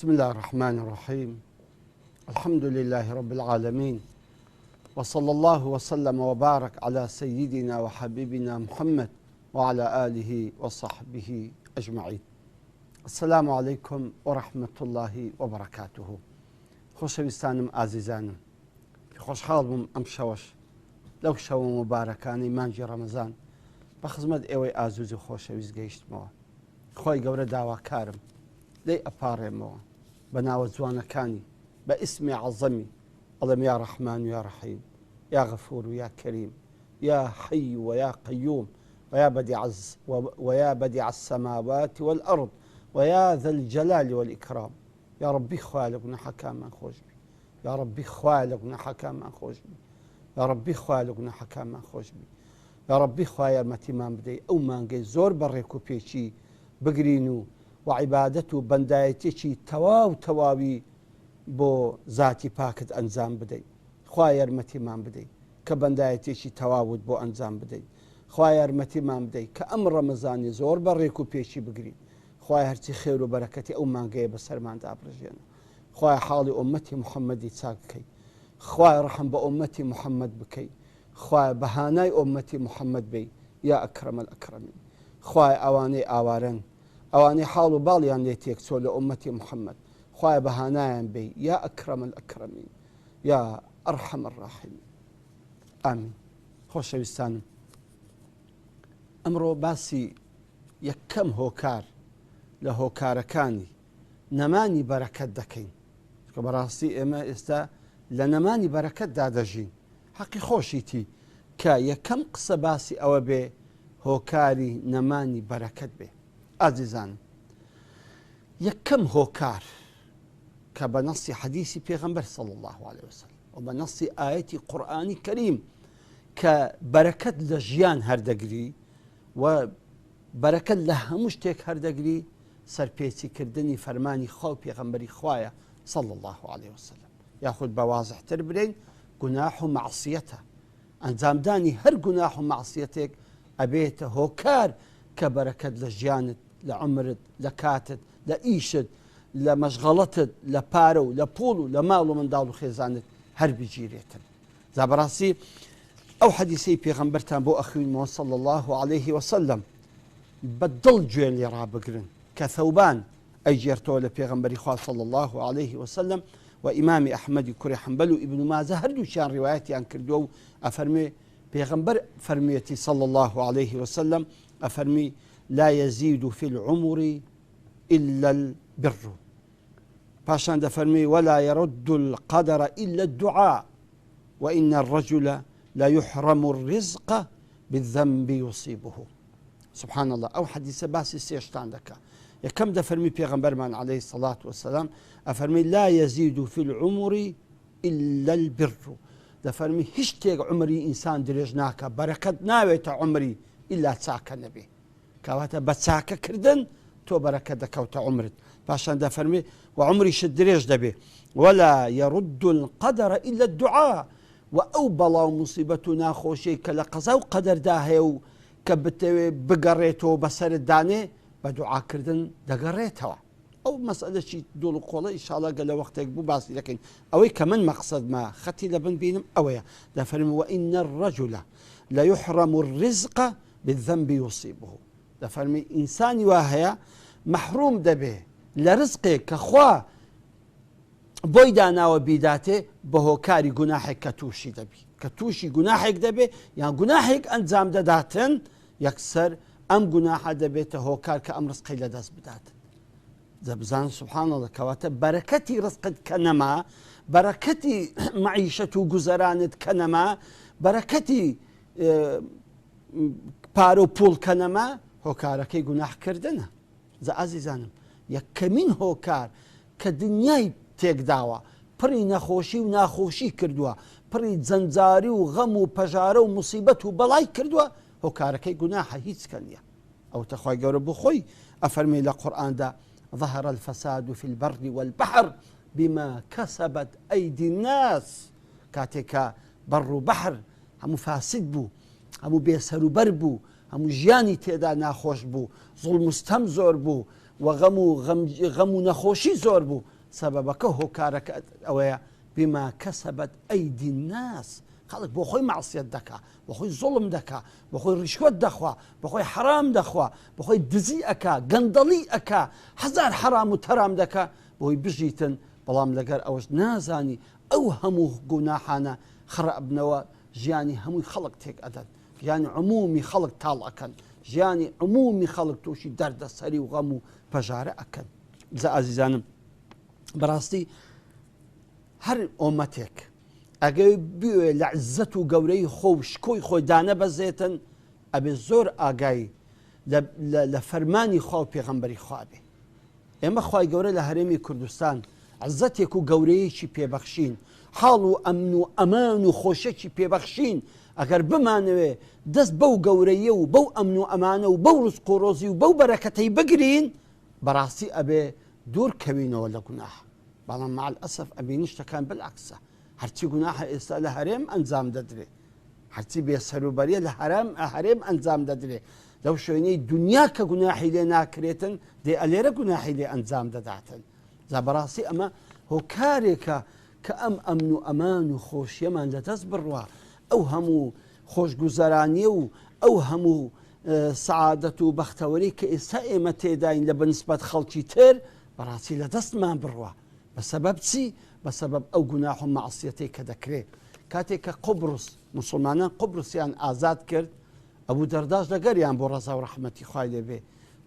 بسم الله الرحمن الرحيم الحمد لله رب العالمين وصلى الله وسلم وبارك على سيدنا وحبيبنا محمد وعلى آله وصحبه أجمعين. السلام عليكم ورحمة الله وبركاته. خۆشەویستانم ئازیزانم، خۆشحاڵ بووم ئەم شەوەش لەو شەوە مبارەکانی مانگی ڕەمەزان بە خزمەت ئێوەی ئازوز و خۆشەویست گەیشتمەوە. خۆی گەورە داواکارم دەی ئەپارێمەوە بە ناوە جوانەکانی بە ئیسمی عەزەمی ئەڵێم یا ڕەحمان و یا ڕەحیم، یا غەفور و یا کەریم، یا حەی و یا قەیوم ويا بديع السماوات والأرض ويا ذا الجلال والإكرام. يا ربي خوالك نحكام من خوش بي، يا ربي خوالك نحكام من خوش بي، يا ربي خوالك نحكام من خوش بي، يا ربي خويا متيمان بدي أو مانجي زور بريكو بيشي بقرينو وعبادته بندايتي تواوي بو ذاتي باكت أنزام بدي خويا متيمان بدي كبندايتي تواود بو أنزام بدي خوای یارمەتیمان بدەیت کە ئەم ڕەمەزانی زۆر بە ڕێک و پێچی بگرین. خوای هەرچی خێر و بەرەکەتی ئەو مانگەیە بەسەرماندا بڕژێنە. خوای حاڵی ئومەتی محەممەدی چاک بکەیت. خوای ڕەحم بە ئومەتی محەممەد بکەیت. خوای بەهانای ئومەتی محەممەد بی یا ئەکرەمە الئەکرەمین. خوای ئەوانەی ئاوارن، ئەوانەی حاڵ و باڵیان لێ تێکچۆ لە ئومەتی محەممەد، خوای بەهانایان بی یا ئەکرەمە الئەکرەمین یا ئەرحەمە الراحیمین. ئامین. خۆشەویستانم، ئەمڕۆ باسی یەکەم هۆکار لە هۆکارەکانی نەمانی بەرەکەت دەکەین، کە بەڕاستی ئێمە ئێستا لە نەمانی بەرەکەتدا دەژین. حەقی خۆشیتی کە یەکەم قسە باسی ئەوە بێ هۆکاری نەمانی بەرەکەت بێ. ئازیزانم، یەکەم هۆکار کە بە نەسی حەدیسی پێغەمبەر صلی الله عليه وسلم و بە نەسی ئایەتی قورئانی کەریم کە بەرەکەت لە ژیان هەردەگری و بەرەکەت لە هەموو شتێک هەردەگری، سەرپێچیکردنی فەرمانی خوا و پێغەمبەری خوایە صلی الله عليه وسلم. یاخود بە وازحتر برێن، گوناح و مەعسیەتە. ئەنجامدانی هەر گوناح و مەعسیەتێک ئەبێتە هۆکار کە بەرەکەت لە ژیانت، لە عومرت، لە کاتت، لە ئیشت، لە مەشغەڵەتت، لە پارە و لە پوڵ و لە ماڵ و منداڵ و خێزانت هەر بگیرێتن. جا بەڕاستی ئەو حەدیسەی پێغەمبەرتان بۆ ئەخوینەوە صلی الله عليه وسلم بە دڵ گوێن لێ ڕابگرن کە ثەوبان ئەیگێرتەوە لە پێغەمبەری خوا صلی الله عليه وسلم و ئیمامی ئەحمەدی کوڕی حەنبەل و ئیبن ماجە هەردووچیان ڕیوایەتیان کردووە و ئەفەرمێ پێغەمبەر فەرموویەتی صلی الله عليه وسلم ئەفەرمی لا يزيد في العمر إلا البر، پاشان دەفەرمی ولا يرد القدر إلا الدعاء وإن الرجل لا يحرم الرزق بالذنب يصيبه. سبحان الله. أو حديث باسي سيشتان دكا يكم دفرمي پیغمبر من عليه الصلاة والسلام أفرمي لا يزيد في العمر إلا البر. دفرمي هشتيق عمري إنسان درجناك بركت ناويت عمري إلا تساك النبي كواتا بتساك كردن تو بركت دكوت عمرت. باشان دفرمي وعمري شدريج دبي ولا يرد القدر إلا الدعاء. و ئەو بەڵاو موسیبەت و ناخۆشی کە لە قەزا و قەدەردا هەیە و کە بتەوێ بگەڕێتەوە بەسەرت دانێ بە دوعاکردن دەگەڕێتەوە. ئەو مەسئلەی دوڵ و قۆڵە ئیشاڵە گە لە وەختێک بوو باسی دەکەین. ئەوەی کە من مەقسەدمە خەتی لە بن بینم ئەوەیە، دەفەرمی وئین الرەجل لەیحرەم الرزق بالذنب یصیبه. دەفەرمی ئینسانی وا هەیە مەحروم دەبێ لە ڕزقێک کە خوا بۆی داناوە بیداتێ بە هۆکاری گوناحێک کە تووشی دەبی، کە تووشی گوناحێک دەبێ یان گوناحێک ئەنجام دەداتن، یەکسەر ئەم گوناحە دەبێتە هۆکار کە ئەم ڕزقی لەدەست بداتن. دەبزان سوبحان الله کەواتە بەرەکەتی ڕزقت کە نەما، بەرەکەتی مەعیشەت و گوزەرانت کە نەما، بەرەکەتی پارە و پوڵ کە نەما، هۆکارەکەی گوناحکردنە. جا ئازیزانم، یەکەمین هۆکار کە دنیای تێکداوە پڕی نەخۆشی و ناخۆشی کردووە، پڕی جەنجاری و غەم و پەژارە و موسیبەت و بەڵای کردووە، هۆکارەکەی گوناحە هیچ کە نییە. ئەو تەخوای گەورە بۆ خۆی ئەفەرمێ لە قورئاندا ظهر الفساد في البر والبحر بما كسبت أيدي الناس. کاتێکە بەڕ و بەحر هەموو فاسد بوو، هەموو بێسەر و بەر بوو، هەموو ژیانی تێدا ناخۆش بوو، زوڵم و ستەم زۆر بوو غەم و نەخۆشی زۆر بوو سەبەبەکە هۆکارەکە ئەوەیە بما کەسەبەت ئەیدی الناس خەڵک بۆ خۆی مەعسیەت دەکا بۆ خۆی زوڵم دەکا بۆ خۆی ڕیشوەت دەخوا بۆ خۆی حرام دەخوا بۆ خۆی دزی ئەکا گەندەڵی ئەکا هەزار حرام و تەرام دەکا بۆی بژیتن بەڵام لەگەر ئەوەش نازانی ئەو هەموو گوناحانە خڕەبنەوە ژیانی هەمووی خەڵک تێک ئەدەن ژیانی عمومی خەڵک تاڵ ئەکەن ژیانی عمومی خەڵک تووشی دەردەسەری و غەم و پەژارە ئەکەن جا ئازیزانم بەڕاستی هەر ئۆمەتێک ئەگەی بوێ لە عزەت و گەورەی خۆ و شکۆی خۆی دانەبەزێتن ئەبێ زۆر ئاگایی لە فەرمانی خوا و پێغەمبەری خوا بێ ئێمە خوای گەورە لە هەرێمی کوردستان عزەتێک و گەورەیەکی پێبەخشین حاڵ و ئەمن و ئەمان و خۆشێکی پێبەخشین ئەگەر بمانەوێ دەست بەو گەورەیە و بەو ئەمن و ئەمانە و بەو ڕزق و ڕۆزی و بەو بەرەکەتەی بگرین بەڕاستی ئەبێ دوور کەوینەوە لە گوناح بەڵام مع الأسف ئەبینی شتەکان بالعکسە هەرچی گوناحە ئێستا لە هەرێم ئەنجام دەدرێ هەرچی بێسەروبەریە لە هەرێم ئەنجام دەدرێ لەو شوێنەی دنیا کە گوناحی لێ ناکرێتن دێ ئەلێرە گوناحی لێ ئەنجام دەداتن جا بەڕاستی ئەمە هۆکارێکە کە ئەم ئەمن و ئەمان و خۆشیەمان لەدەست بڕوە ئەو هەموو خۆشگوزەرانیە و ئەو هەموو سعادەت و بەختەوەری کە ئێستا ئێمە تێداین لە بەنسبەت خەڵکی تر بەڕاستی لە دەستمان بڕوە بەسەبەب چی؟ بەسەبەب ئەو گوناح و مەعسیەتەی کە دەکرێت کاتێک کە قوبڕس موسڵمانان قوبڕسیان ئازاد کرد ئەبوو دەرداش لەگەریان بۆ ڕەزا و ڕەحمەتی خوای لێبێ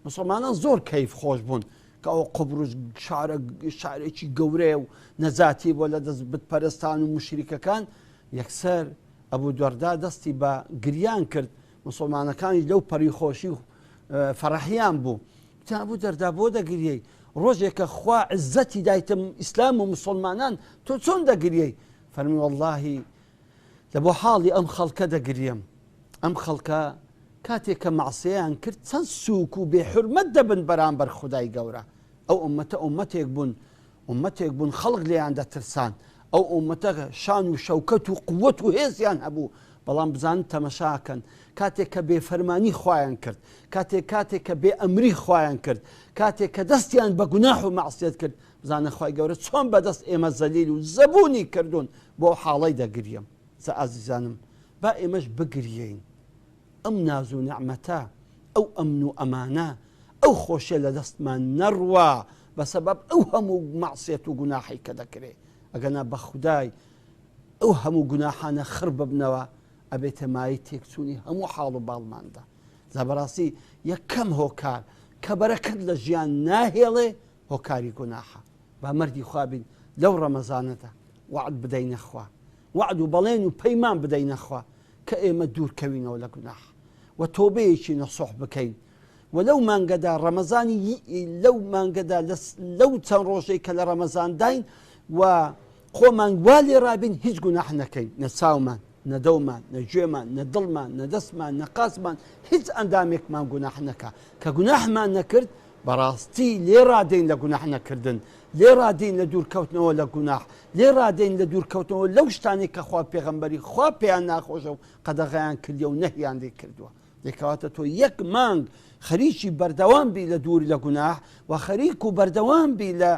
موسڵمانان زۆر کەیف خۆش بوون کە ئەو قوبڕس شارێکی گەورەیە و نەجاتی بۆ لە دەست بتپەرستان و مشریکەکان یەکسەر ئەبوو دەردا دەستی بە گریان کرد موسڵمانەکانی لەو پەری خۆشی و فەرەحیان بوو ئەبوو دەردا بۆ دەگریەی ڕۆژێکە خوا عزەتی دایتە ئیسلام و مسلمانان تۆ چۆن دەگریەی فەرمی وەڵڵاهی لە بۆ حاڵی ئەم خەڵکە دەگریم ئەم خەڵکە کاتێک کە مەعسیەیان کرد چەند سووک و بێحورمەت دەبن بەرامبەر خودای گەورە ئەو ئومەتە ئومەتێک بوون خەڵک لێیان دەترسان ئەو ئومەتە شان و شەوکەت و قووەت و هێزیان هەبوو بەڵام بزانن تەمەشاکەن کاتێک کە بێفەرمانی خۆیان کرد کاتێک کە بێ ئەمری خۆیان کرد کاتێک کە دەستیان بە گوناح و مەعسیەت کرد بزانە خوای گەورە چۆن بەدەست ئێمە زەلیل و زەبوونی کردوون بۆ حاڵەی دەگریم جا ئازیزانم با ئێمەش بگرین ئەم ناز و نعمەتە ئەو ئەمن و ئەمانە ئەو خۆشیە لە دەستمان نەڕوا بەسەبەب ئەو هەموو مەعسیەت و گوناحی کە دەکرێت ئەگەنا بە خودای ئەو هەموو گوناحانە خڕ ببنەوە ئەبێتە مای تێکچوونی هەموو حاڵ و باڵماندا جا بەڕاستی یەکەم هۆکار کە بەرەکەت لە ژیان ناهێڵێ هۆکاری گوناحە با مەردی خوابین لەو ڕەمەزانەدا وعد بدەینە خوا وعد و بەڵێن و پەیمان بدەینە خوا کە ئێمە دوورکەوینەوە لە گوناح و تۆبەیەکی نەسوح بکەین و لەو مانگەدا ڕەمەزانی لەو مانگەدا لەو چەند ڕۆژەی کە لە ڕەمەزان داین و خۆمان وا لێ ڕابین هیچ گوناح نەکەین نە چاومان نە دەومان نە گوێمان نە دڵمان نە دەستمان نە قاسمان هیچ ئەندامێکمان گوناح نەکا کە گوناحمان نەکرد بەڕاستی لێ ڕادەین لە گوناح نەکردن لێ ڕادەین لە دوورکەوتنەوە لە گوناح لێ ڕادەین لە دوورکەوتنەوە لەو شتانێک کە خوا پێغەمبەری خوا پێیان ناخۆشە و قەدەغەیان کردیە و نەهیان لێ کردووە دەکەواتە تۆ یەک مانگ خەریکی بەردەوام بی لە دووری لە گوناح و خەریک و بەردەوام بی لە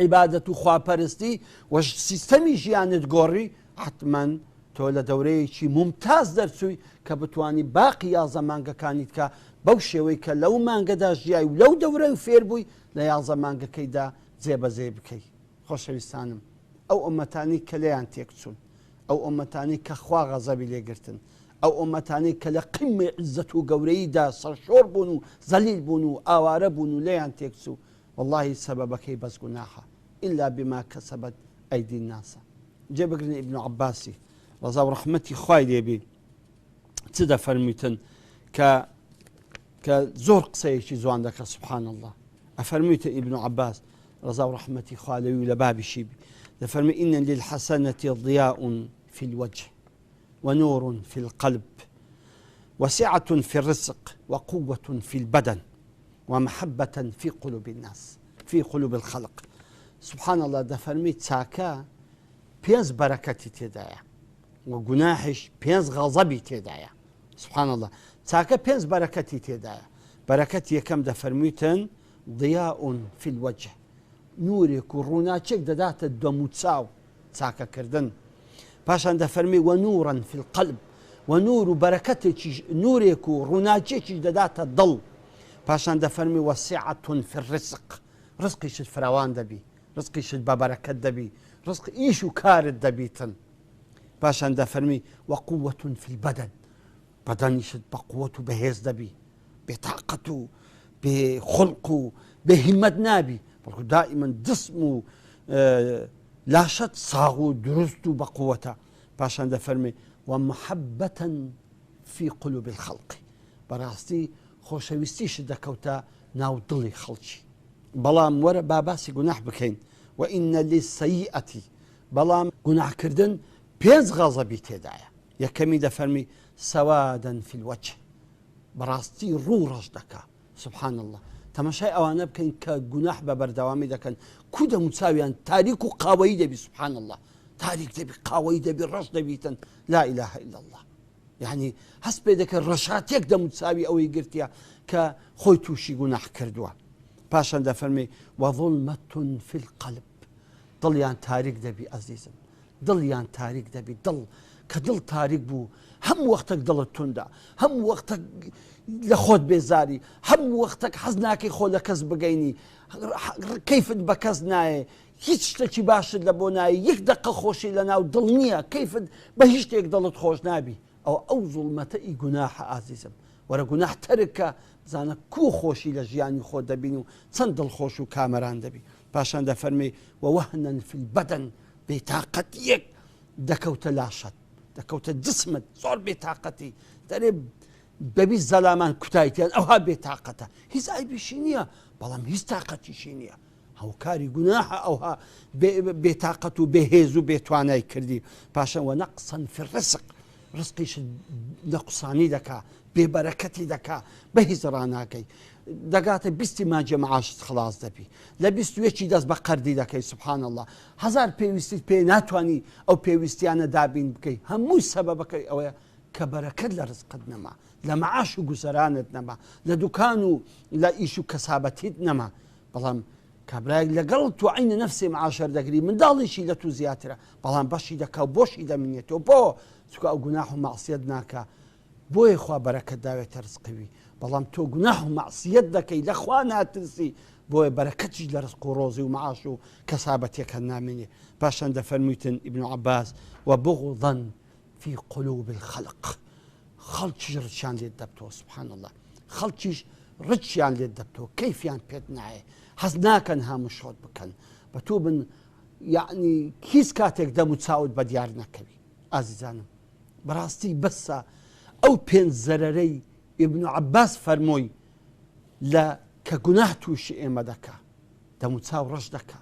عیبادەت و خواپەرستی و سیستەمی ژیانت گۆڕی حتمەن تۆ لە دەورەیەکی ممتاز دەرچووی کە بتوانی باقی یازە مانگەکانیت کە بەو شێوەی کە لەو مانگەدا ژیای و لەو دەورە و فێر بووی لە یازە مانگەکەیدا جێبەجێ بکەی خۆشەویستانم ئەو ئومەتانی کە لێیان تێکچوون ئەو ئومەتانی کە خوا غەزەبی لێگرتن ئەو ئومەتانی کە لە قیمەی عزەت و گەورەییدا سەرشۆڕ بوون و زەلیل بوون و ئاوارە بوون و لێیان تێکچوو واللهی سەبەبەکەی بەس گوناحە إلا بما كسبت أيدي الناس جێبگرن ابن عباسی ڕەزا و ڕەحمەتی خوای لێبێ چ دەفەرمیتن کە زۆر قسەیەکی جوان دەکە سبحان الله ئەفەرمیتە ابن عباس ڕەزا و ڕەحمەتی خوا لەوی و لە بابیشی بی دەفەرمی إن للحسنة ضياء في الوجه ونور في القلب وسعة في الرزق وقوة في البدن ومحبة في قلوب الناس في قلوب الخلق سبحان الله دەفەرمی چاکە پێنج بەرەکەتی تێدایە و گوناحش پێنج غەزەبی تێدایە سبحان الله چاکە پێنج بەرەکەتی تێدایە بەرەکەت یەکەم دەفەرمیتن ضياء في الوجه نورێک و ڕووناچێک دەداتە دەم و چاو چاکەکردن پاشان دەفەرمی وەنوورا في القلب و نور و بەرەکەتێکی نورێک و ڕووناچێکی دەداتە دڵ پاشان دەفەرمی وەسیعة في الرزق ڕزقیشت فراوان دەبی ڕزقیشت بە بەرەکەت دەبی ڕزق ئیش و کارت دەبیتن پاشان دەفەرمی وەقووەة في البەدەن بەدەنیشت بە قووەت و بەهێز دەبی بێتاقەت و بێخڵق و بێهیممەت نابی بەڵکو دائیمەن جسم و لاشت ساغ و دروست و بە قووەتە پاشان دەفەرمی ومحبەة في قلوب الخەڵق بەڕاستی خۆشەویستیشت دەکەوتە ناو دڵی خەڵکی بەڵام وەرە با باسی گوناح بکەین وئینە للسەیئەتی بەڵام گوناحکردن پێنج غەزەبی تێدایە یەکەمی دەفەرمی سەوادەن في الوجه بەڕاستی ڕوو ڕەش دەکا سبحان الله تەماشای ئەوانە بکەین کە گوناح بە بەردەوامی دەکەن کو دەم و چاویان تاریک و قاوەیی دەبی سبحان الله تاریک دەبی قاوەیی دەبی ڕەش دەبیتن لا إله إلا الله یعنی هەست پێ دەکەن ڕەشاتێک دەم و چاوی ئەوەی گرتیە کە خۆی تووشی گوناح کردووە پاشان دەفەرمی وظلمة في القلب دڵیان تاریک دەبی ئەزیزم دڵیان تاریک دەبی دڵ کە دڵ تاریک بوو هەموو وەختێک دڵت توندا هەموو وەختێک لە خۆت بێزاری هەموو وەختێک حەز ناکەی خۆ لە کەس بگەینی کەیفت بە کەس نایە هیچ شتێکی باشت لە بۆ نایە یەک دەقە خۆشی لە ناو دڵ نییە کەیفت بە هیچ شتێک دڵت خۆش نابی ئەو زوڵمەتە ئی گوناحە ئازیزم وەرە گوناح تەرکە بزانە کو خۆشی لە ژیانی خۆ دەبین و چەند دڵخۆش و کامەران دەبی پاشان دەفەرمی ووهنا في البەدەن بێتاقەتیەک دەکەوتە لاشت دەکەوتە جسمت زۆر بێتاقەتی دەرێ بەبی زەلامان کوتاییتیان ئەوها بێتاقەتە هیچ ئایبیشی نییە بەڵام هیچ تاقەتیشی نییە هەوکاری گوناحە ئەوها بێتاقەت و بێهێز و بێتوانای کردی پاشان وەنەقسەن في الرزق ڕزقیش نەقسانی دەکا بێبەرەکەتی دەکا بە هیچ ڕاناکەی دەگاتە بیستی مانجێ مەعاشت خلاص دەبی لە بیست و یەکی دەست بە قەردی دەکەی سبحان الله هەزار پێویستیت پێ ناتوانی ئەو پێویستیانە دابین بکەی هەمووی سەبەبەکەی ئەوەیە کە بەرەکەت لە ڕزقت نەما لە مەعاش و گوزەرانت نەما لە دوکان و لە ئیش و کەسابەتیت نەما بەڵام کابرایەک لەگەڵ تو عینە نەفسێ مەعاشەر دەگری منداڵیشی لە تو زیاترە بەڵام بەشی دەکا و بۆشی دەمێنێتەوە بۆ چکە ئەو گوناح و مەعسیەت ناکە بۆیە خوا بەرەکەت داوێتە ڕزقەوی بەڵام تۆ گوناح و مەعسیەت دەکەی لە خوا ناترسی بۆیە بەرەکەتیش لە ڕزق و ڕۆزی و مەعاش و کەسابەتێکە نامێنێ پاشان دەفەرموویتن ئیبن عەباس وبغضا في قلوب الخلق خەڵکیش ڕچیان لێت دەبتەوە سبحان الله خەڵکیش ڕچیان لێت دەبتەوە کەیفیان پێت نایە حەز ناکەن هەموو شۆت بکەن بە تۆ بن یعنی هیچ کاتێک دەم و چاوت بە دیار نەکەوی ئازیزانم بەڕاستی بەسە ئەو پێنج زەرەرەی ئیبن عەباس فەرمۆی لە کە گوناح تووشی ئێمە دەکا دەم و چاو ڕەش دەکا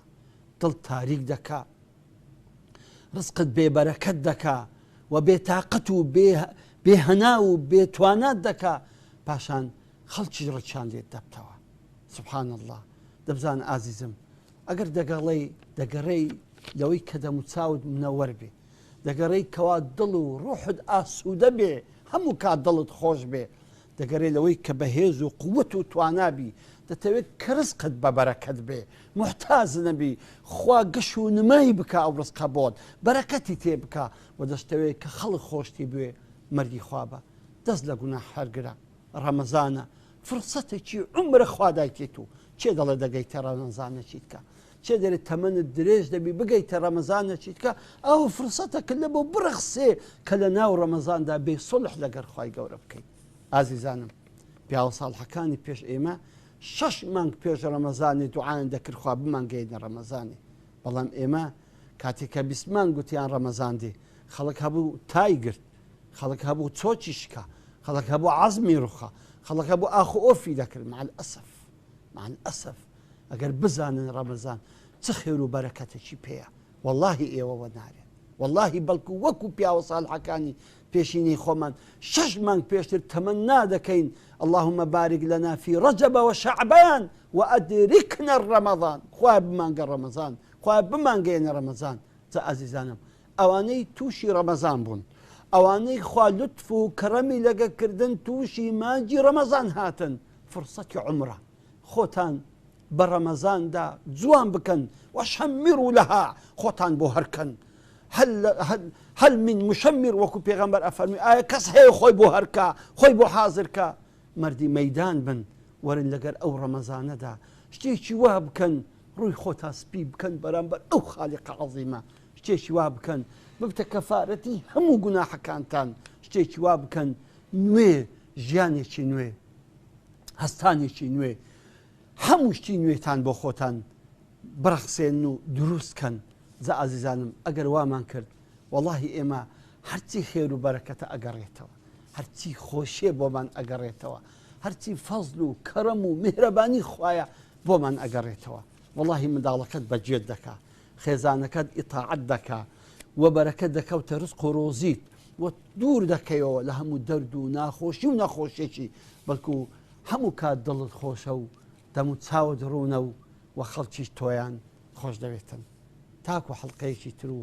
دڵ تاریک دەکا ڕزقت بێبەرەکەت دەکا و بێتاقەت و بێهەنا و بێتوانات دەکا پاشان خەڵکی ڕەچیان لێت دەبتەوە سبحان الله دەبزان ئازیزم ئەگەر دەگەڕێی لەوەی کە دەم و چاوت منەوەر بێ دەگەڕێی کەوا دڵ و ڕوحت ئاسوودە بێ هەموو کات دڵت خۆش بێ دەگەڕێ لەوەی کە بەهێز و قووەت و توانابی دەتەوێت کە ڕزقت بە بەرەکەت بێ محتاز نەبی خوا گەش و نمایی بکە ئەو ڕزقە بۆت بەرەکەتی تێ بکە و دەشتەوێت کە خەڵک خۆشتی بوێ مەرگی خوا بە دەست لە گوناح هەرگرە ڕەمەزانە فرسەتێکی عومرە خوا دایکێت و چێ دەڵێ دەگەیتە ڕەمەزانە چیت کە چێ دەرێت تەمەنت درێژ دەبی بگەیتە ڕەمەزانە چیت کە ئەو فرسەتەکە لە بۆ بڕەخسێ کە لە ناو ڕەمەزاندا بێ سڵح لەگەر خوای گەورە بکەیت ئازیزانم پیاوە ساڵحەکانی پێش ئێمە 6 مانگ پێش ڕەمەزانی دوعایان دەکرد خوا بمانگەیەنە ڕەمەزانی بەڵام ئێمە کاتێککە 20 مانگ گوتیان ڕەمەزاندی خەڵک هەبوو تای گرت خەڵک هەبوو چۆچی شکا خەڵک هەبوو عەزمی ڕوخە خەڵک هەبوو ئاخ و ئۆفی دەکرد مع الأسف ئەگەر بزانن ڕەمەزان چ خێر و بەرەکەتێکی پێیە واللهی ئێوەوە نارێت واللهی بەڵکو وەکو پیاوە ساڵحەکانی پێشینەی خۆمان 6 مانگ پێشتر تەمەنا دەکەین اللهم بارك لنا في رجب وشعبان وأدركنا رمضان خوای بمانگە ڕەمەزان خوای بمانگەیەنە ڕەمەزان جا ئازیزانم ئەوانەی تووشی ڕەمەزان بوون ئەوانەی خوا لوتف و کەڕەمی لەگەکردن تووشی مانگی ڕەمەزان هاتن فرسەتی عومرە خۆتان بە ڕەمەزاندا جوان بکەن وەشەممیڕوا لەها خۆتان بۆ هەرکەن هەل من مشەمیر وەکو پێغەمبەر ئەفەرمی ئایا کەس هەیە خۆی بۆ هەرکە خۆی بۆ حازرکە مەردی مەیدان بن وەرن لەگەر ئەو ڕەمەزانەدا شتێکی وا بکەن ڕووی خۆتا سپی بکەن بەرامبەر ئەو خاڵقە عەزیمە شتێکی وا بکەن ببتە کەفارەتی هەموو گوناحەکانتان شتێکی وا بکەن نوێ ژیانێکی نوێ هەستانێکی نوێ هەموو شتی نوێتان بۆ خۆتان بڕەخسێن و دروستکەن جا ئازیزانم ئەگەر وامان کرد وەڵاهی ئێمە هەرچی خێر و بەرەکەتە ئەگەڕێتەوە هەرچی خۆشیە بۆمان ئەگەڕێتەوە هەرچی فەزل و کەرەم و میهرەبانی خوایە بۆمان ئەگەڕێتەوە وەڵاهی منداڵەکەت بەجێت دەکا خێزانەکەت ئیتاعەت دەکا و بەرەکەت دەکەوتە ڕزق و ڕۆزیت و دوور دەکەیەوە لە هەموو دەرد و ناخۆشی و نەخۆشیێکی بەڵکو هەموو کات دڵت خۆشە و دەم و چاوت ڕوونە و خەڵکیش تۆیان خۆش دەوێتن تاکو حەڵقەیەکی تر و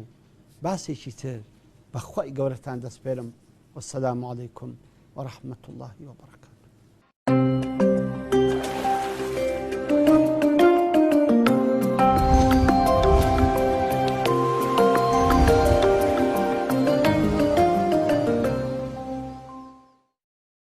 باسێکی تر بەخوای گەورەتان دەسپێرم وەسەلام عەلەیکم وەڕەحمەتوڵڵاهی وبەرەکاتوه